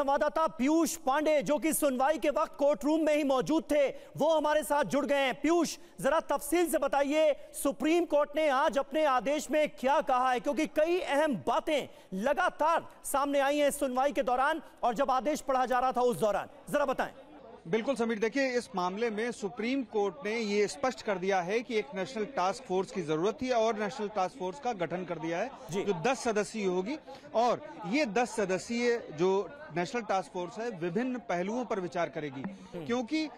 संवाददाता पीयूष पांडे जो कि सुनवाई के वक्त कोर्ट रूम में ही मौजूद थे, वो हमारे साथ जुड़ गए हैं। पीयूष, जरा तफसील से बताइए, सुप्रीम कोर्ट ने आज अपने आदेश में क्या कहा है, क्योंकि कई अहम बातें लगातार सामने आई हैं सुनवाई के दौरान और जब आदेश पढ़ा जा रहा था उस दौरान, जरा बताएं। बिल्कुल समीर, देखिए इस मामले में सुप्रीम कोर्ट ने ये स्पष्ट कर दिया है कि एक नेशनल टास्क फोर्स की जरूरत थी और नेशनल टास्क फोर्स का गठन कर दिया है जो 10 सदस्यीय होगी। और ये 10 सदस्यीय जो नेशनल टास्क फोर्स है विभिन्न पहलुओं पर विचार करेगी, क्योंकि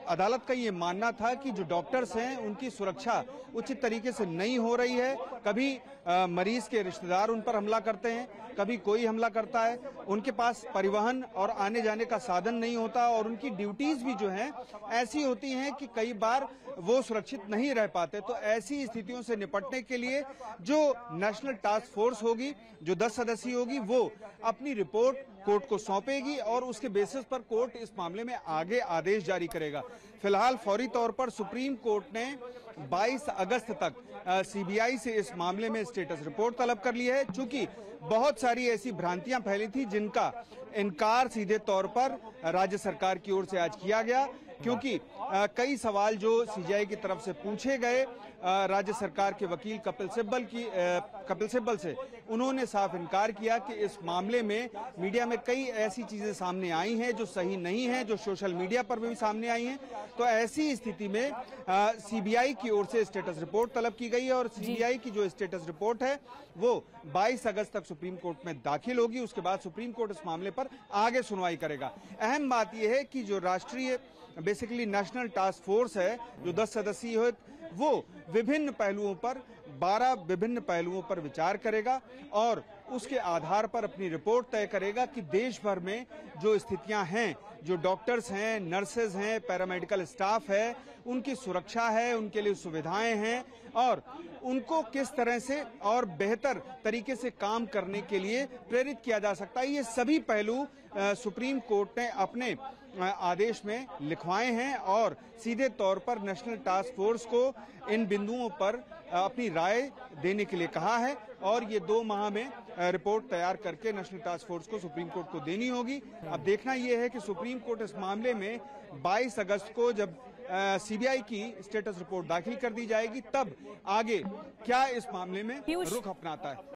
अदालत का ये मानना था कि जो डॉक्टर्स हैं उनकी सुरक्षा उचित तरीके से नहीं हो रही है। कभी मरीज के रिश्तेदार उन पर हमला करते हैं, कभी कोई हमला करता है, उनके पास परिवहन और आने जाने का साधन नहीं होता और उनकी ड्यूटीज भी जो हैं ऐसी होती हैं कि कई बार वो सुरक्षित नहीं रह पाते। तो ऐसी स्थितियों से निपटने के लिए जो नेशनल टास्क फोर्स होगी, जो 10 सदस्यीय होगी, वो अपनी रिपोर्ट कोर्ट को सौंपेगी और उसके बेसिस पर कोर्ट इस मामले में आगे आदेश जारी करेगा। फिलहाल फौरी तौर पर सुप्रीम कोर्ट ने 22 अगस्त तक सीबीआई से इस मामले में स्टेटस रिपोर्ट तलब कर ली है, चूंकि बहुत सारी ऐसी भ्रांतियां फैली थी जिनका इनकार सीधे तौर पर राज्य सरकार की ओर से आज किया गया, क्योंकि कई सवाल जो सीबीआई की तरफ से पूछे गए राज्य सरकार के वकील कपिल सिब्बल से, उन्होंने साफ इनकार किया कि इस मामले में मीडिया में कई ऐसी चीजें सामने आई हैं जो सही नहीं है, जो सोशल मीडिया पर भी सामने आई हैं। तो ऐसी स्थिति में सीबीआई की ओर से स्टेटस रिपोर्ट तलब की गई है और सीबीआई की जो स्टेटस रिपोर्ट है वो 22 अगस्त तक सुप्रीम कोर्ट में दाखिल होगी। उसके बाद सुप्रीम कोर्ट इस मामले पर आगे सुनवाई करेगा। अहम बात यह है कि जो राष्ट्रीय बेसिकली नेशनल टास्क फोर्स है जो 10 सदस्यीय है, वो विभिन्न पहलुओं पर 12 विभिन्न पहलुओं पर विचार करेगा और उसके आधार पर अपनी रिपोर्ट तय करेगा कि देश भर में जो स्थितियां हैं, जो डॉक्टर्स हैं, नर्सेज हैं, पैरामेडिकल स्टाफ है, उनकी सुरक्षा है, उनके लिए सुविधाएं हैं और उनको किस तरह से और बेहतर तरीके से काम करने के लिए प्रेरित किया जा सकता है। ये सभी पहलू सुप्रीम कोर्ट ने अपने आदेश में लिखवाए हैं और सीधे तौर पर नेशनल टास्क फोर्स को इन बिंदुओं पर अपनी राय देने के लिए कहा है और ये 2 माह में रिपोर्ट तैयार करके नेशनल टास्क फोर्स को सुप्रीम कोर्ट को देनी होगी। अब देखना यह है कि सुप्रीम कोर्ट इस मामले में 22 अगस्त को जब सीबीआई की स्टेटस रिपोर्ट दाखिल कर दी जाएगी, तब आगे क्या इस मामले में रुख अपनाता है।